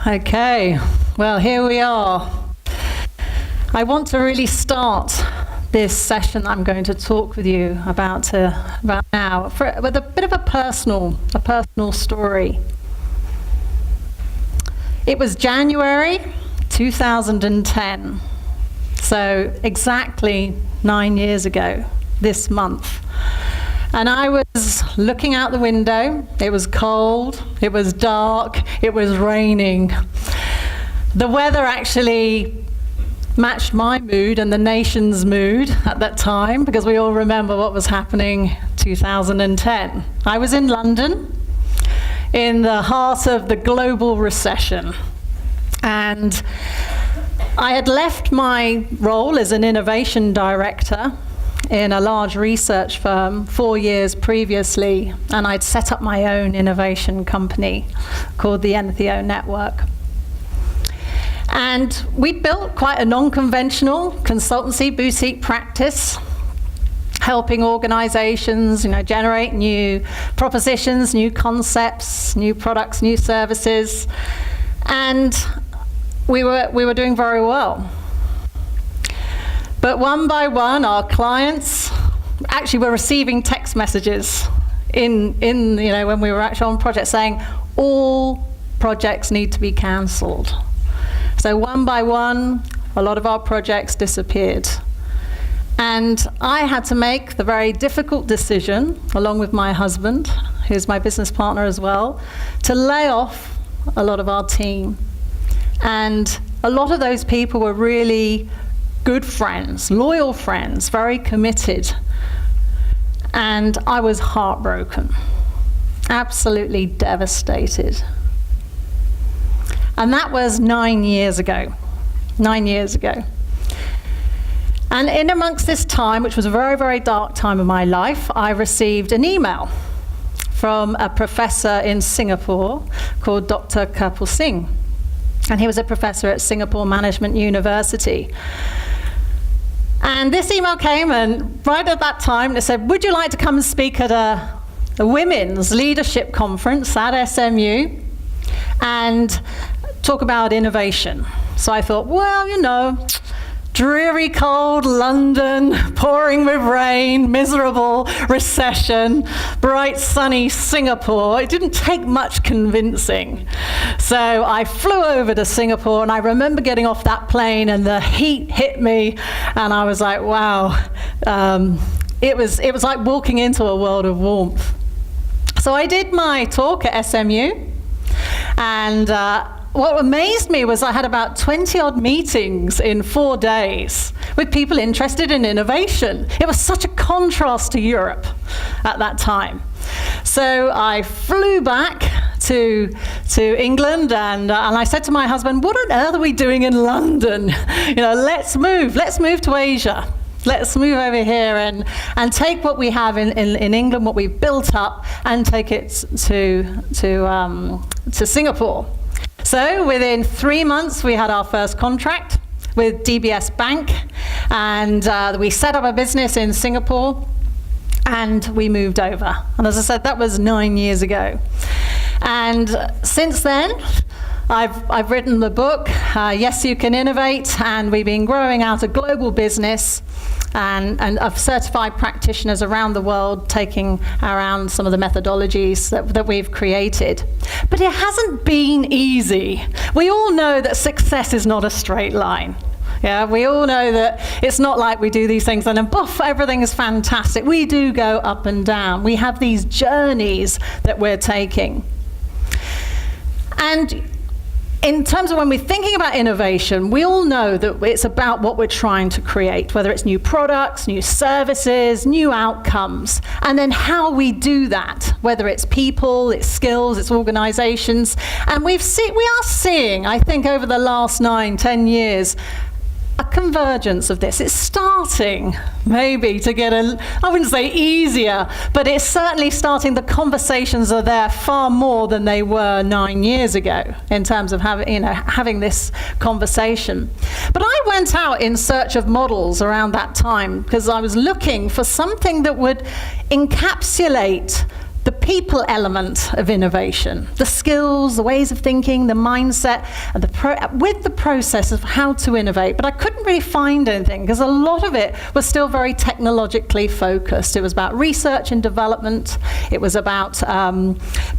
Okay, well, here we are. I want to really start this session I'm going to talk with you about now with a bit of a personal story. It was January 2010, so exactly 9 years ago this month. And I was looking out the window. It was cold, it was dark, it was raining. The weather actually matched my mood and the nation's mood at that time, because we all remember what was happening 2010. I was in London, in the heart of the global recession. And I had left my role as an innovation director in a large research firm 4 years previously, and I'd set up my own innovation company called the Innovator Network. And we built quite a non-conventional consultancy boutique practice, helping organizations, generate new propositions, new concepts, new products, new services. And we were doing very well. But one by one, our clients actually were receiving text messages when we were actually on projects saying all projects need to be cancelled. So one by one, a lot of our projects disappeared. And I had to make the very difficult decision, along with my husband, who's my business partner as well, to lay off a lot of our team. And a lot of those people were really good friends, loyal friends, very committed. And I was heartbroken, absolutely devastated. And that was 9 years ago. 9 years ago. And in amongst this time, which was a very, very dark time of my life, I received an email from a professor in Singapore called Dr. Kapil Singh. And he was a professor at Singapore Management University. And this email came, and right at that time, it said, would you like to come and speak at a women's leadership conference at SMU and talk about innovation? So I thought, well, dreary, cold London, pouring with rain, miserable recession, bright, sunny Singapore. It didn't take much convincing. So I flew over to Singapore, and I remember getting off that plane, and the heat hit me, and I was like, wow. It was like walking into a world of warmth. So I did my talk at SMU, and what amazed me was I had about 20-odd meetings in 4 days with people interested in innovation. It was such a contrast to Europe at that time. So I flew back to England, and I said to my husband, what on earth are we doing in London? Let's move to Asia. Let's move over here and take what we have in England, what we've built up, and take it to Singapore. So within 3 months, we had our first contract with DBS Bank, and we set up a business in Singapore, and we moved over. And as I said, that was 9 years ago. And since then, I've written the book, Yes, You Can Innovate, and we've been growing out a global business and of certified practitioners around the world, taking around some of the methodologies that we've created. But it hasn't been easy. We all know that success is not a straight line. Yeah, we all know that it's not like we do these things and then poof, everything is fantastic. We do go up and down. We have these journeys that we're taking. And in terms of when we're thinking about innovation, we all know that it's about what we're trying to create, whether it's new products, new services, new outcomes, and then how we do that, whether it's people, it's skills, it's organizations. And we are seeing, I think, over the last 9-10 years, a convergence of this. It's starting maybe to get I wouldn't say easier, but it's certainly starting. The conversations are there far more than they were 9 years ago in terms of having this conversation. But I went out in search of models around that time because I was looking for something that would encapsulate the people element of innovation, the skills, the ways of thinking, the mindset, and with the process of how to innovate. But I couldn't really find anything because a lot of it was still very technologically focused. It was about research and development. It was about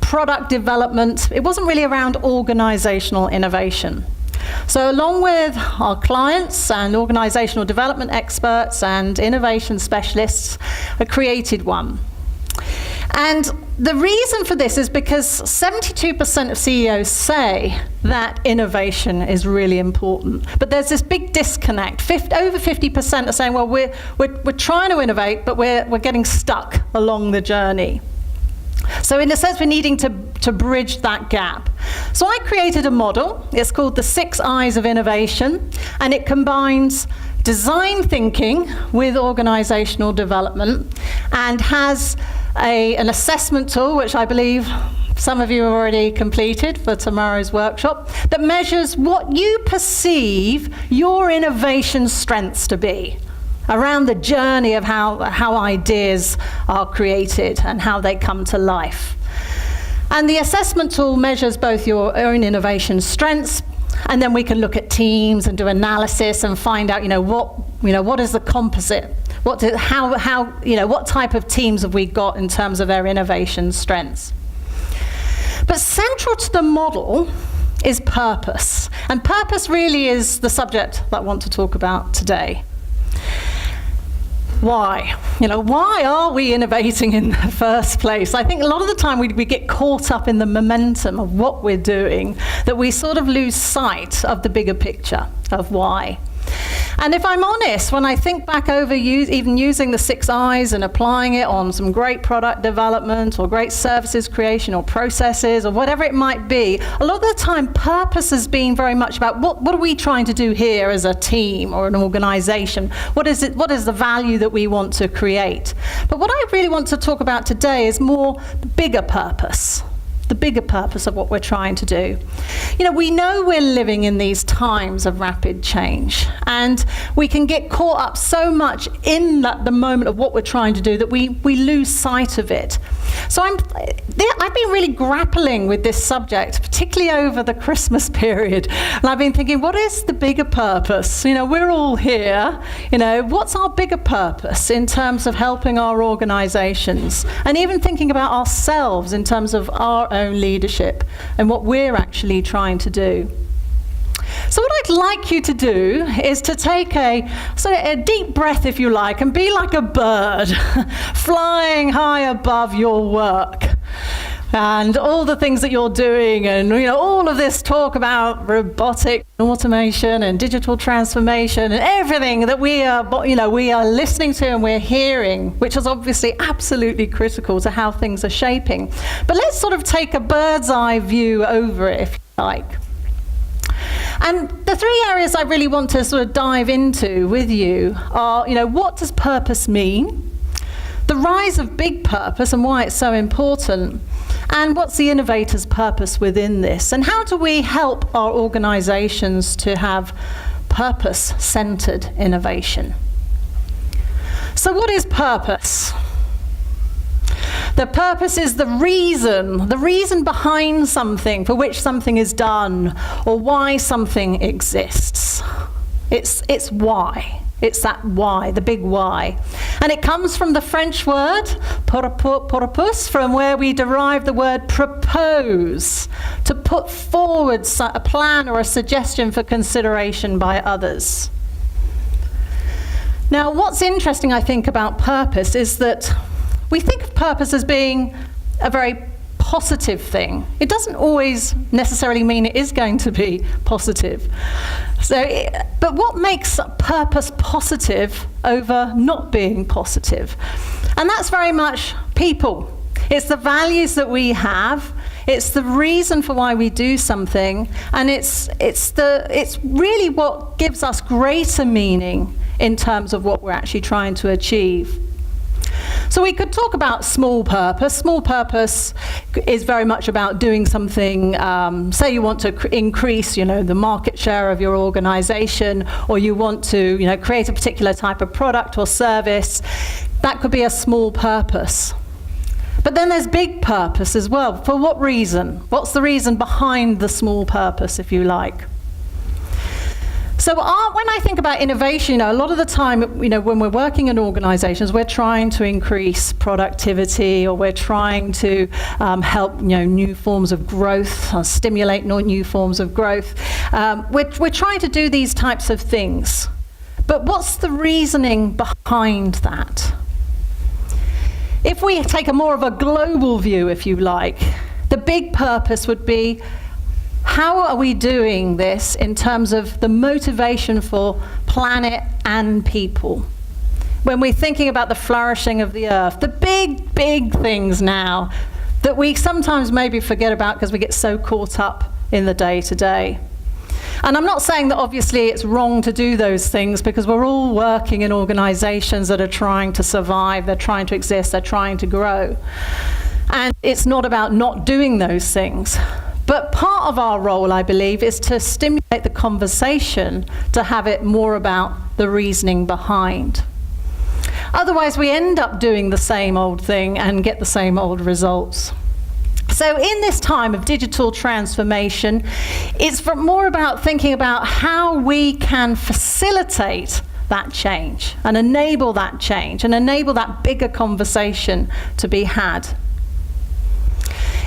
product development. It wasn't really around organizational innovation. So along with our clients and organizational development experts and innovation specialists, I created one. And the reason for this is because 72% of CEOs say that innovation is really important. But there's this big disconnect. Over 50% are saying, well, we're trying to innovate, but we're getting stuck along the journey. So in a sense, we're needing to bridge that gap. So I created a model. It's called the 6 I's of Innovation, and it combines design thinking with organizational development and has an assessment tool, which I believe some of you have already completed for tomorrow's workshop, that measures what you perceive your innovation strengths to be around the journey of how ideas are created and how they come to life. And the assessment tool measures both your own innovation strengths, and then we can look at teams and do analysis and find out, what is the composite? What type of teams have we got in terms of their innovation strengths? But central to the model is purpose. And purpose really is the subject that I want to talk about today. Why? Why are we innovating in the first place? I think a lot of the time we get caught up in the momentum of what we're doing, that we sort of lose sight of the bigger picture of why. And if I'm honest, when I think back over even using the 6 I's and applying it on some great product development or great services creation or processes or whatever it might be, a lot of the time purpose has been very much about what are we trying to do here as a team or an organization? What is the value that we want to create? But what I really want to talk about today is more the bigger purpose. The bigger purpose of what we're trying to do. We know we're living in these times of rapid change, and we can get caught up so much in the moment of what we're trying to do that we lose sight of it. So I've been really grappling with this subject, particularly over the Christmas period, and I've been thinking, what is the bigger purpose? We're all here. What's our bigger purpose in terms of helping our organizations, and even thinking about ourselves in terms of our own leadership and what we're actually trying to do. So what I'd like you to do is to take a deep breath, if you like, and be like a bird flying high above your work and all the things that you're doing, and all of this talk about robotic automation and digital transformation and everything that we are listening to and we're hearing, which is obviously absolutely critical to how things are shaping. But let's sort of take a bird's eye view over it, if you like. And the 3 areas I really want to sort of dive into with you are, what does purpose mean? The rise of big purpose and why it's so important. And what's the innovator's purpose within this? And how do we help our organizations to have purpose-centered innovation? So what is purpose? The purpose is the reason behind something, for which something is done, or why something exists. It's why. It's that why, the big why. And it comes from the French word, propos, from where we derive the word propose, to put forward a plan or a suggestion for consideration by others. Now, what's interesting, I think, about purpose is that we think of purpose as being a very positive thing. It doesn't always necessarily mean it is going to be positive. But what makes purpose positive over not being positive? And that's very much people. It's the values that we have. It's the reason for why we do something, and it's really what gives us greater meaning in terms of what we're actually trying to achieve. So we could talk about small purpose. Small purpose is very much about doing something, say you want to increase, the market share of your organization, or you want to, create a particular type of product or service. That could be a small purpose. But then there's big purpose as well. For what reason? What's the reason behind the small purpose, if you like? So when I think about innovation, a lot of the time, when we're working in organizations, we're trying to increase productivity, or we're trying to help, new forms of growth, or stimulate new forms of growth. We're trying to do these types of things. But what's the reasoning behind that? If we take a more of a global view, if you like, the big purpose would be, how are we doing this in terms of the motivation for planet and people? When we're thinking about the flourishing of the earth, the big, big things now that we sometimes maybe forget about because we get so caught up in the day-to-day. And I'm not saying that obviously it's wrong to do those things, because we're all working in organizations that are trying to survive, they're trying to exist, they're trying to grow. And it's not about not doing those things. But part of our role, I believe, is to stimulate the conversation, to have it more about the reasoning behind. Otherwise, we end up doing the same old thing and get the same old results. So in this time of digital transformation, it's more about thinking about how we can facilitate that change and enable that change and enable that bigger conversation to be had.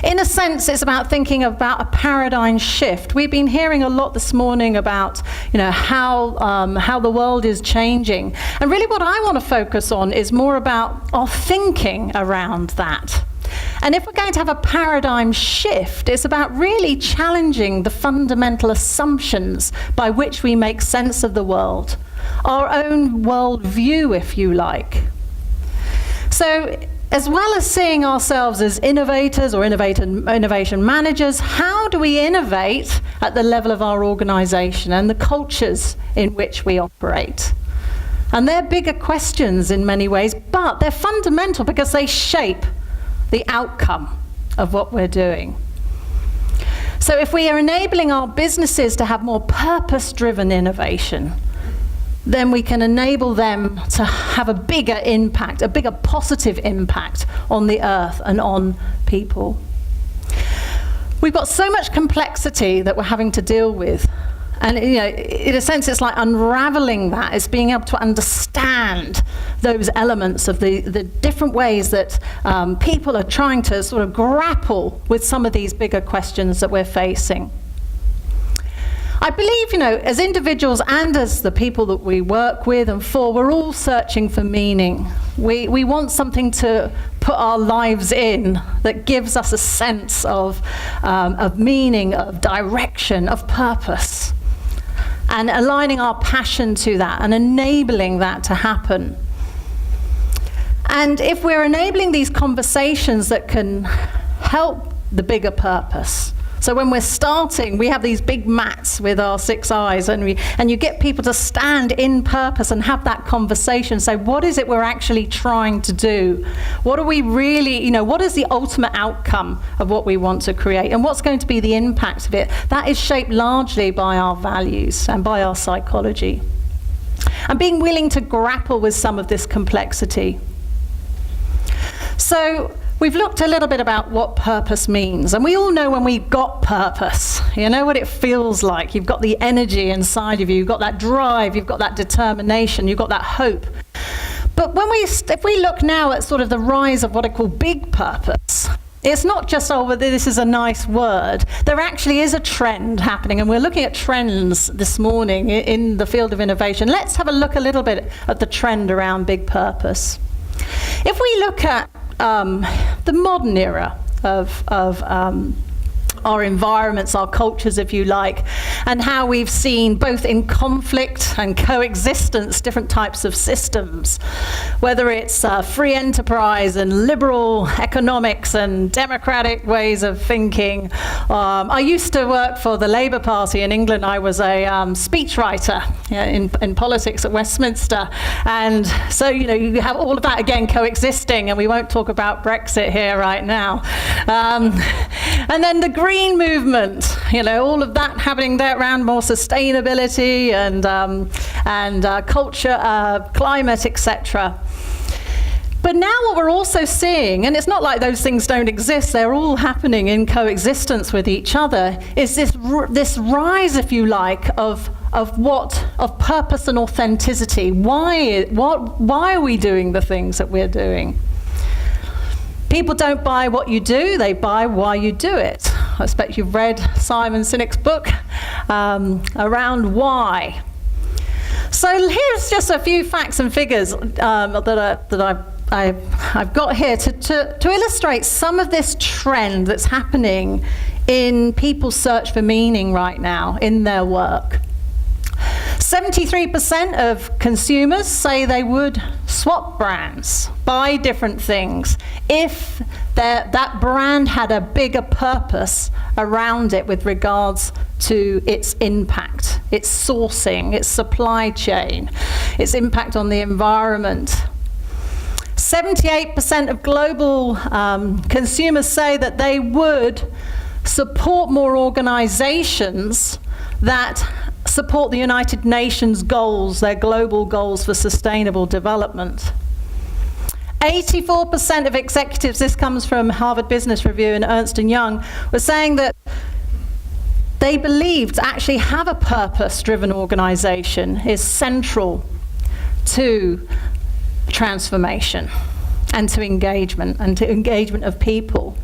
In a sense, it's about thinking about a paradigm shift. We've been hearing a lot this morning about, how the world is changing. And really what I want to focus on is more about our thinking around that. And if we're going to have a paradigm shift, it's about really challenging the fundamental assumptions by which we make sense of the world, our own world view, if you like. So, as well as seeing ourselves as innovators or innovation managers, how do we innovate at the level of our organization and the cultures in which we operate? And they're bigger questions in many ways, but they're fundamental because they shape the outcome of what we're doing. So if we are enabling our businesses to have more purpose-driven innovation, then we can enable them to have a bigger impact, a bigger positive impact on the earth and on people. We've got so much complexity that we're having to deal with. And in a sense, it's like unraveling that. It's being able to understand those elements of the different ways that people are trying to sort of grapple with some of these bigger questions that we're facing. I believe, as individuals and as the people that we work with and for, we're all searching for meaning. We want something to put our lives in that gives us a sense of meaning, of direction, of purpose, and aligning our passion to that and enabling that to happen. And if we're enabling these conversations that can help the bigger purpose, so when we're starting, we have these big mats with our 6 eyes, and you get people to stand in purpose and have that conversation, say, what is it we're actually trying to do? What are we really, what is the ultimate outcome of what we want to create? And what's going to be the impact of it? That is shaped largely by our values and by our psychology. And being willing to grapple with some of this complexity. So, we've looked a little bit about what purpose means, and we all know when we've got purpose, you know what it feels like. You've got the energy inside of you, you've got that drive, you've got that determination, you've got that hope. But if we look now at sort of the rise of what I call big purpose, it's not just, this is a nice word. There actually is a trend happening, and we're looking at trends this morning in the field of innovation. Let's have a look a little bit at the trend around big purpose. If we look at the modern era of our environments, our cultures, if you like, and how we've seen both in conflict and coexistence different types of systems, whether it's free enterprise and liberal economics and democratic ways of thinking. I used to work for the Labour Party in England. I was a speechwriter in politics at Westminster, and so you have all of that again coexisting, and we won't talk about Brexit here right now. And then the green movement, all of that happening there around more sustainability and culture, climate, etc. But now what we're also seeing, and it's not like those things don't exist, they're all happening in coexistence with each other, is this rise, if you like, of purpose and authenticity. Why are we doing the things that we're doing? People don't buy what you do, they buy why you do it. I expect you've read Simon Sinek's book around why. So here's just a few facts and figures that I've got here to illustrate some of this trend that's happening in people's search for meaning right now in their work. 73% of consumers say they would swap brands, buy different things, if that brand had a bigger purpose around it with regards to its impact, its sourcing, its supply chain, its impact on the environment. 78% of global consumers say that they would support more organizations that support the United Nations goals, their global goals for sustainable development. 84% of executives, this comes from Harvard Business Review and Ernst & Young, were saying that they believed to actually have a purpose-driven organization is central to transformation and to engagement of people.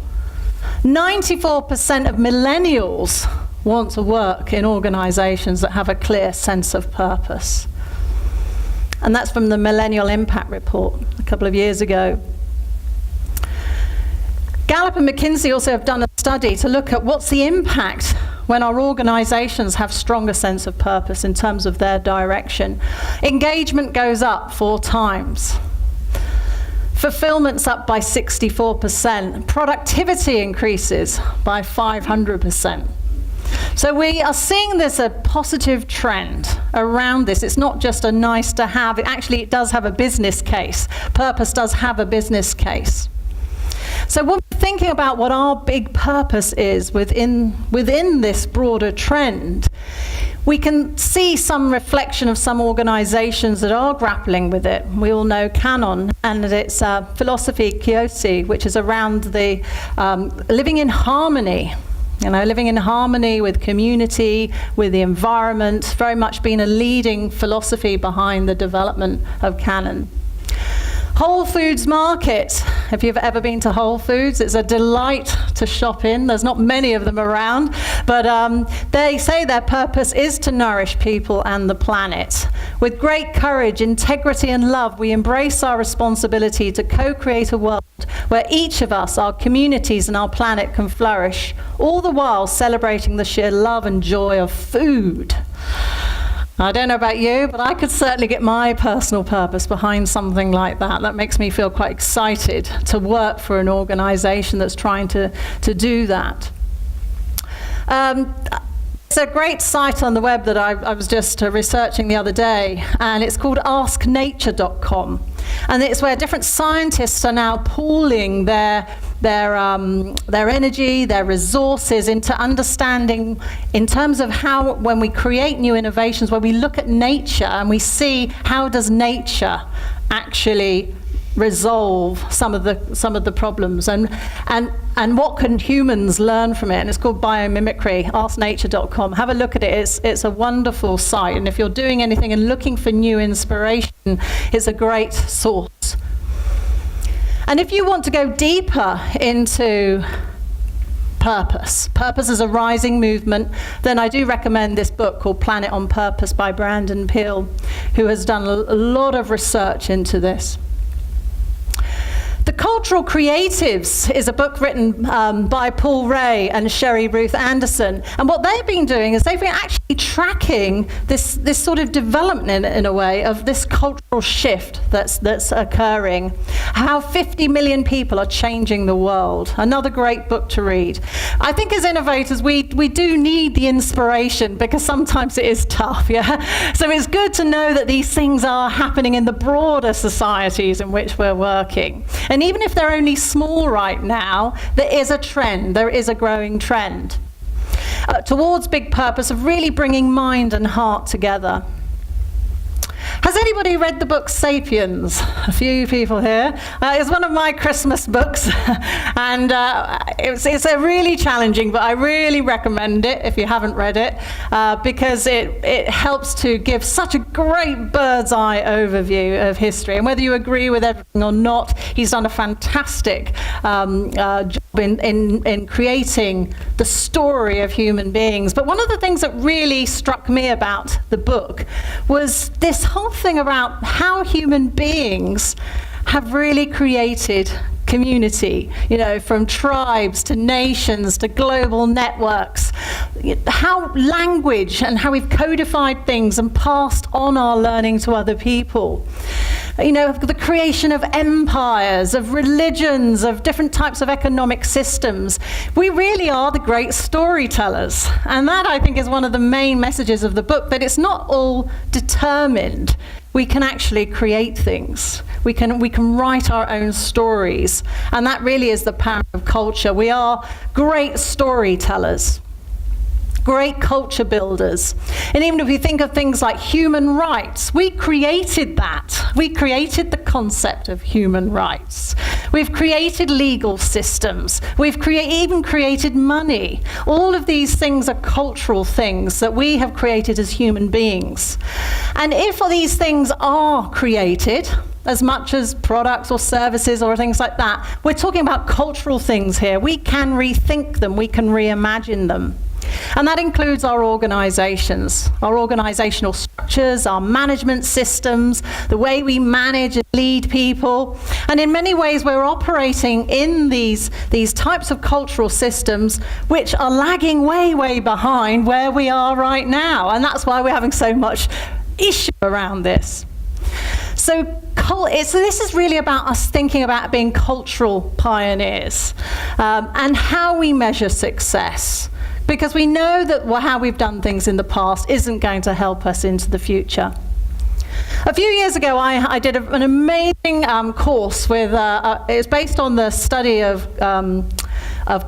94% of millennials want to work in organizations that have a clear sense of purpose. And that's from the Millennial Impact Report a couple of years ago. Gallup and McKinsey also have done a study to look at what's the impact when our organizations have stronger sense of purpose in terms of their direction. Engagement goes up 4 times. Fulfillment's up by 64%. Productivity increases by 500%. So we are seeing this a positive trend around this. It's not just a nice to have. It does have a business case. Purpose does have a business case. So when we're thinking about what our big purpose is within this broader trend, we can see some reflection of some organizations that are grappling with it. We all know Canon and its philosophy Keynote, which is around the living in harmony. Living in harmony with community, with the environment, very much been a leading philosophy behind the development of Canon. Whole Foods Market. If you've ever been to Whole Foods, it's a delight to shop in. There's not many of them around, but they say their purpose is to nourish people and the planet. With great courage, integrity, and love, we embrace our responsibility to co-create a world where each of us, our communities, and our planet can flourish, all the while celebrating the sheer love and joy of food. I don't know about you, but I could certainly get my personal purpose behind something like that. That makes me feel quite excited to work for an organization that's trying to do that. There's a great site on the web that I was just researching the other day, and it's called asknature.com. And it's where different scientists are now pooling their energy, their resources into understanding in terms of how, when we create new innovations, where we look at nature and we see how does nature actually resolve some of the problems, and what can humans learn from it. And it's called biomimicry, asknature.com. Have a look at it. It's a wonderful site, and if you're doing anything and looking for new inspiration, it's a great source. And if you want to go deeper into purpose as a rising movement, then I do recommend this book called Planet on Purpose by Brandon Peele, who has done a lot of research into this. The Cultural Creatives is a book written by Paul Ray and Sherry Ruth Anderson. And what they've been doing is they've been actually tracking this sort of development in a way of this cultural shift that's occurring. How 50 million people are changing the world. Another great book to read. I think as innovators, we do need the inspiration because sometimes it is tough, yeah? So it's good to know that these things are happening in the broader societies in which we're working. And even if they're only small right now, there is a trend, there is a growing trend towards big purpose of really bringing mind and heart together. Has anybody read the book Sapiens? A few people here. It's one of my Christmas books, and it's a really challenging, but I really recommend it if you haven't read it, because it helps to give such a great bird's eye overview of history. And whether you agree with everything or not, he's done a fantastic job in creating the story of human beings. But one of the things that really struck me about the book was this whole thing about how human beings have really created community, from tribes to nations to global networks, how language and how we've codified things and passed on our learning to other people. The creation of empires, of religions, of different types of economic systems. We really are the great storytellers. And that, I think, is one of the main messages of the book, that it's not all determined. We can actually create things. We can write our own stories. And that really is the power of culture. We are great storytellers, great culture builders. And even if we think of things like human rights, we created that. We created the concept of human rights. We've created legal systems. We've even created money. All of these things are cultural things that we have created as human beings. And if these things are created, as much as products or services or things like that, we're talking about cultural things here. We can rethink them. We can reimagine them. And that includes our organizations, our organizational structures, our management systems, the way we manage and lead people. And in many ways, we're operating in these types of cultural systems which are lagging way, way behind where we are right now. And that's why we're having so much issue around this. So this is really about us thinking about being cultural pioneers and how we measure success. Because we know that how we've done things in the past isn't going to help us into the future. A few years ago, I did an amazing course with, it was based on the study of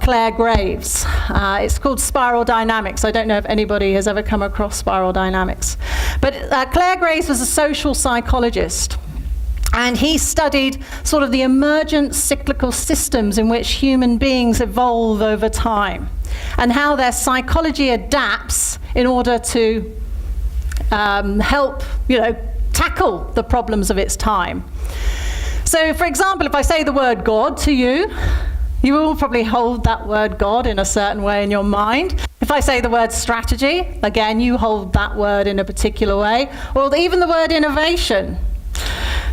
Claire Graves. It's called Spiral Dynamics. I don't know if anybody has ever come across Spiral Dynamics. But Claire Graves was a social psychologist. And he studied sort of the emergent cyclical systems in which human beings evolve over time, and how their psychology adapts in order to help, tackle the problems of its time. So, for example, if I say the word God to you, you will probably hold that word God in a certain way in your mind. If I say the word strategy, again, you hold that word in a particular way. Or even the word innovation.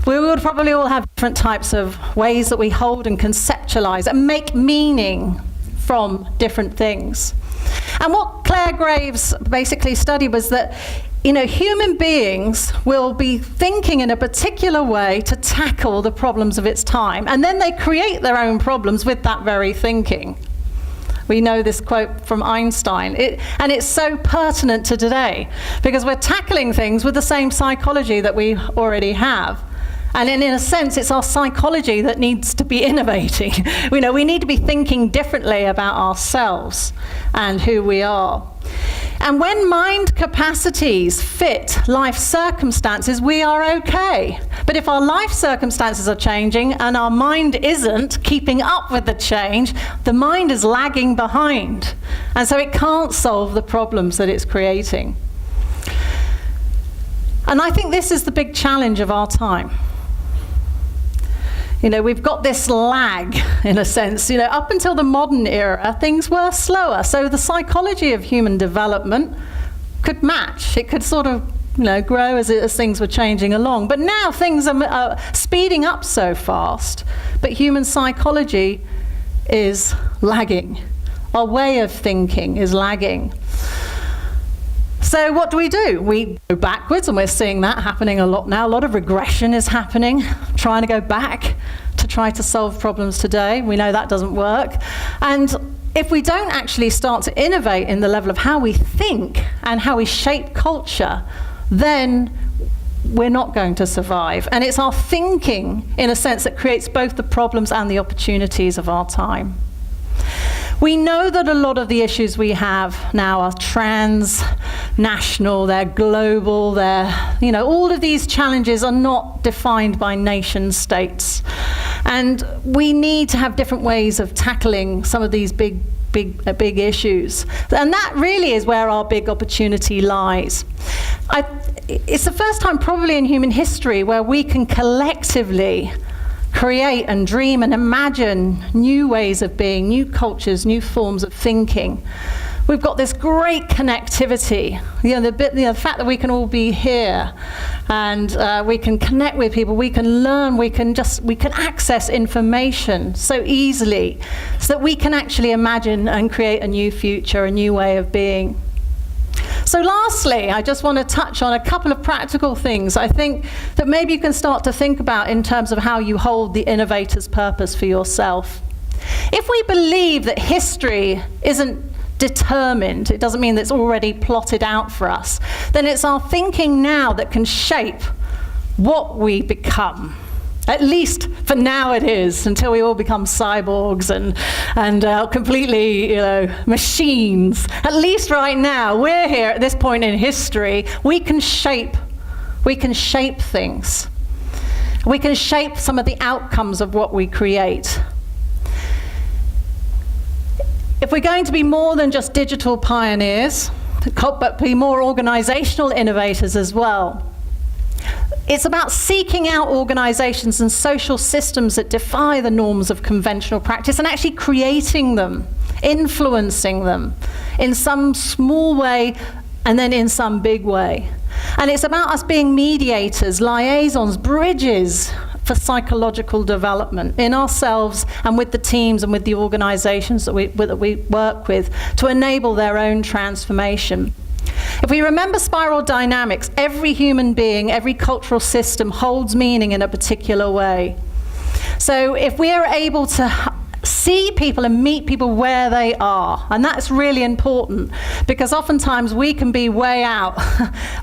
We would probably all have different types of ways that we hold and conceptualize and make meaning from different things. And what Claire Graves basically studied was that, human beings will be thinking in a particular way to tackle the problems of its time, and then they create their own problems with that very thinking. We know this quote from Einstein, and it's so pertinent to today, because we're tackling things with the same psychology that we already have. And in a sense, it's our psychology that needs to be innovating. We need to be thinking differently about ourselves and who we are. And when mind capacities fit life circumstances, we are okay. But if our life circumstances are changing and our mind isn't keeping up with the change, the mind is lagging behind. And so it can't solve the problems that it's creating. And I think this is the big challenge of our time. We've got this lag, in a sense. Up until the modern era, things were slower. So the psychology of human development could match. It could sort of, grow as things were changing along. But now things are speeding up so fast. But human psychology is lagging. Our way of thinking is lagging. So what do? We go backwards, and we're seeing that happening a lot now. A lot of regression is happening, trying to go back to try to solve problems today. We know that doesn't work. And if we don't actually start to innovate in the level of how we think and how we shape culture, then we're not going to survive. And it's our thinking, in a sense, that creates both the problems and the opportunities of our time. We know that a lot of the issues we have now are transnational, they're global, all of these challenges are not defined by nation states. And we need to have different ways of tackling some of these big issues. And that really is where our big opportunity lies. It's the first time probably in human history where we can collectively create and dream and imagine new ways of being, new cultures, new forms of thinking. We've got this great connectivity, the fact that we can all be here and we can connect with people, we can learn, we can access information so easily so that we can actually imagine and create a new future, a new way of being. So lastly, I just want to touch on a couple of practical things I think that maybe you can start to think about in terms of how you hold the innovator's purpose for yourself. If we believe that history isn't determined, it doesn't mean that it's already plotted out for us, then it's our thinking now that can shape what we become. At least for now it is, until we all become cyborgs and completely, machines. At least right now, we're here at this point in history, we can shape things. We can shape some of the outcomes of what we create. If we're going to be more than just digital pioneers, but be more organizational innovators as well, it's about seeking out organizations and social systems that defy the norms of conventional practice and actually creating them, influencing them in some small way and then in some big way. And it's about us being mediators, liaisons, bridges for psychological development in ourselves and with the teams and with the organizations that we work with to enable their own transformation. If we remember spiral dynamics, every human being, every cultural system holds meaning in a particular way. So if we are able to see people and meet people where they are, and that's really important because oftentimes we can be way out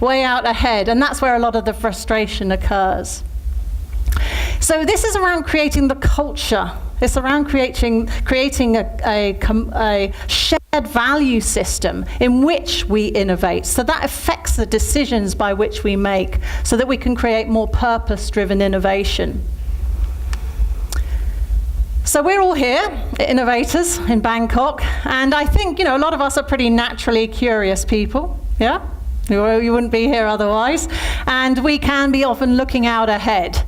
ahead, and that's where a lot of the frustration occurs. So this is around creating the culture. It's around creating a shared value system in which we innovate. So that affects the decisions by which we make so that we can create more purpose-driven innovation. So we're all here, innovators in Bangkok, and I think, a lot of us are pretty naturally curious people, yeah? You wouldn't be here otherwise. And we can be often looking out ahead.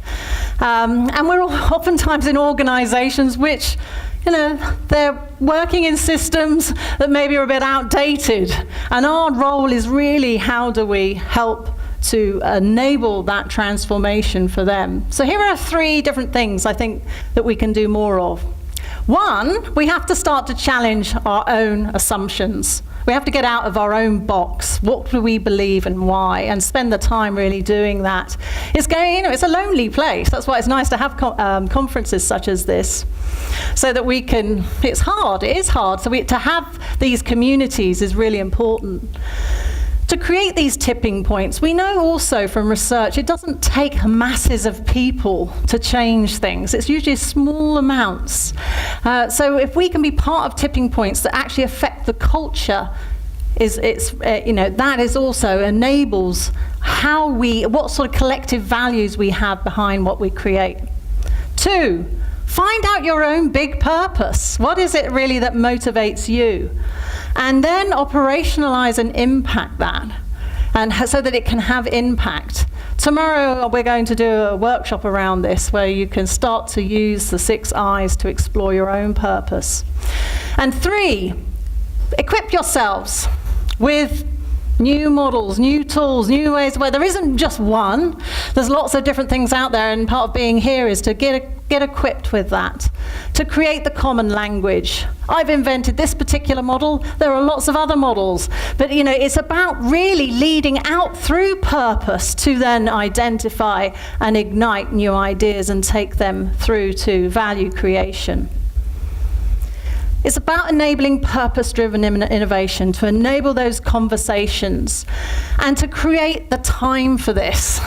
And we're oftentimes in organizations which, they're working in systems that maybe are a bit outdated. And our role is really how do we help to enable that transformation for them. So here are 3 different things I think that we can do more of. One, we have to start to challenge our own assumptions. We have to get out of our own box. What do we believe and why? And spend the time really doing that. It's a lonely place. That's why it's nice to have conferences such as this, so that we can. It is hard. So to have these communities is really important. To create these tipping points, we know also from research it doesn't take masses of people to change things. It's usually small amounts. So if we can be part of tipping points that actually affect the culture, that is also enables what sort of collective values we have behind what we create. 2, find out your own big purpose. What is it really that motivates you? And then operationalize and impact that, and so that it can have impact. Tomorrow we're going to do a workshop around this where you can start to use the 6 I's to explore your own purpose. And 3, equip yourselves with new models, new tools, new ways where there isn't just one. There's lots of different things out there, and part of being here is to get equipped with that, to create the common language. I've invented this particular model. There are lots of other models, but it's about really leading out through purpose to then identify and ignite new ideas and take them through to value creation. It's about enabling purpose-driven innovation, to enable those conversations and to create the time for this.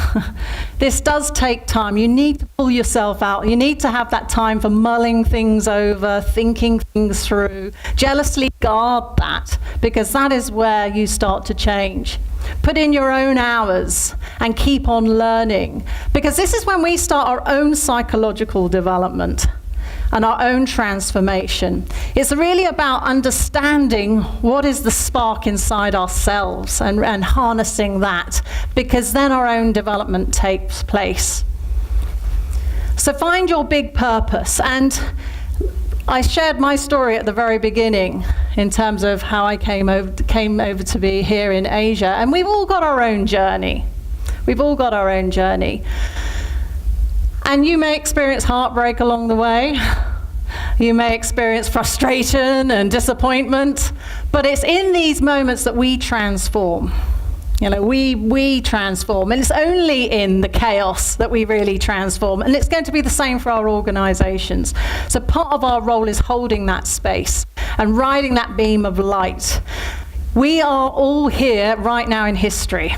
This does take time. You need to pull yourself out. You need to have that time for mulling things over, thinking things through. Jealously guard that, because that is where you start to change. Put in your own hours and keep on learning, because this is when we start our own psychological development and our own transformation. It's really about understanding what is the spark inside ourselves and harnessing that, because then our own development takes place. So find your big purpose. And I shared my story at the very beginning in terms of how I came over to be here in Asia. And we've all got our own journey. We've all got our own journey. And you may experience heartbreak along the way. You may experience frustration and disappointment. But it's in these moments that we transform. You know, we transform. And it's only in the chaos that we really transform. And it's going to be the same for our organizations. So part of our role is holding that space and riding that beam of light. We are all here right now in history.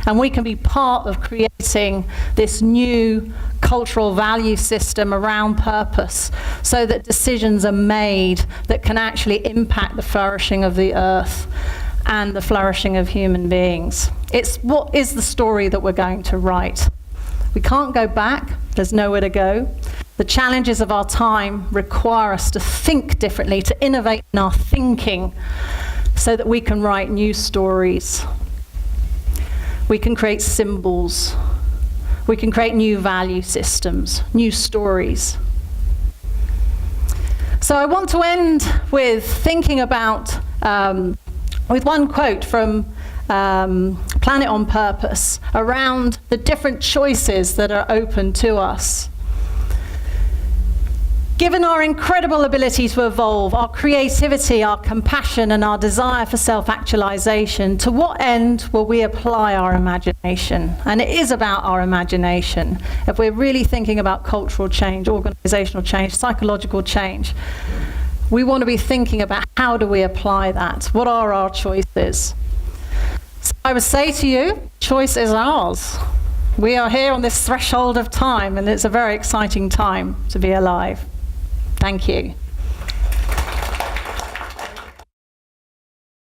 And we can be part of creating this new cultural value system around purpose, so that decisions are made that can actually impact the flourishing of the earth and the flourishing of human beings. It's what is the story that we're going to write. We can't go back. There's nowhere to go. The challenges of our time require us to think differently, to innovate in our thinking, so that we can write new stories. We can create symbols. We can create new value systems, new stories. So I want to end with thinking about, with one quote from Planet on Purpose around the different choices that are open to us. Given our incredible ability to evolve, our creativity, our compassion, and our desire for self-actualization, to what end will we apply our imagination? And it is about our imagination. If we're really thinking about cultural change, organizational change, psychological change, we want to be thinking about how do we apply that? What are our choices? So I would say to you, choice is ours. We are here on this threshold of time, and it's a very exciting time to be alive. Thank you.